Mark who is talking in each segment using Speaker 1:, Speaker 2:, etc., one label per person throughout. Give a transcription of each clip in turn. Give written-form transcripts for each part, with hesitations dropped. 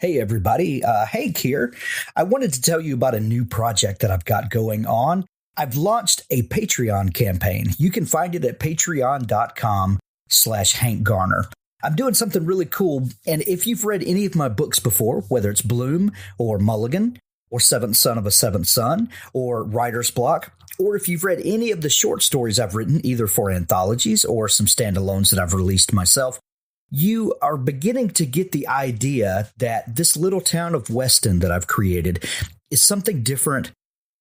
Speaker 1: Hey, everybody. Hey, Kier. I wanted to tell you about a new project that I've got going on. I've launched a Patreon campaign. You can find it at patreon.com/Hank Garner. I'm doing something really cool. And if you've read any of my books before, whether it's Bloom or Mulligan or Seventh Son of a Seventh Son or Writer's Block, or if you've read any of the short stories I've written, either for anthologies or some standalones that I've released myself, you are beginning to get the idea that this little town of Weston that I've created is something different,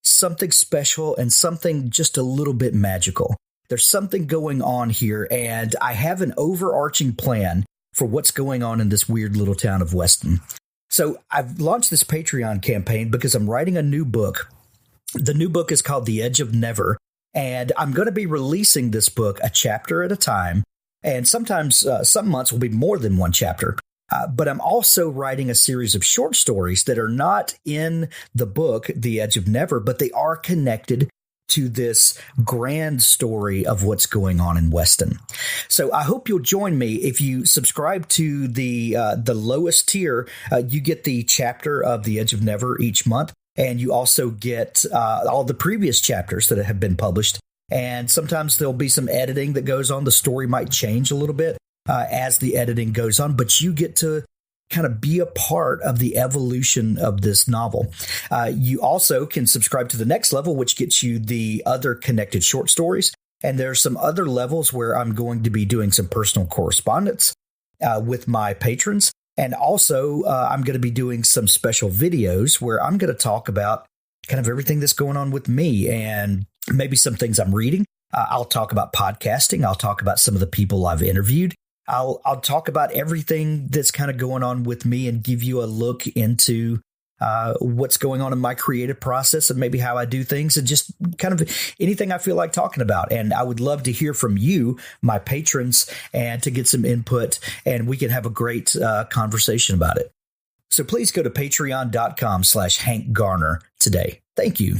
Speaker 1: something special, and something just a little bit magical. There's something going on here, and I have an overarching plan for what's going on in this weird little town of Weston. So I've launched this Patreon campaign because I'm writing a new book. The new book is called The Edge of Never, and I'm going to be releasing this book a chapter at a time. And sometimes some months will be more than one chapter. But I'm also writing a series of short stories that are not in the book, The Edge of Never, but they are connected to this grand story of what's going on in Weston. So I hope you'll join me. If you subscribe to the lowest tier, you get the chapter of The Edge of Never each month. And you also get all the previous chapters that have been published. And sometimes there'll be some editing that goes on. The story might change a little bit as the editing goes on, but you get to kind of be a part of the evolution of this novel. You also can subscribe to the next level, which gets you the other connected short stories. And there's some other levels where I'm going to be doing some personal correspondence with my patrons. And also, I'm going to be doing some special videos where I'm going to talk about kind of everything that's going on with me and maybe some things I'm reading. I'll talk about podcasting. I'll talk about some of the people I've interviewed. I'll talk about everything that's kind of going on with me and give you a look into what's going on in my creative process and maybe how I do things and just kind of anything I feel like talking about. And I would love to hear from you, my patrons, and to get some input, and we can have a great conversation about it. So please go to patreon.com/Hank Garner today. Thank you.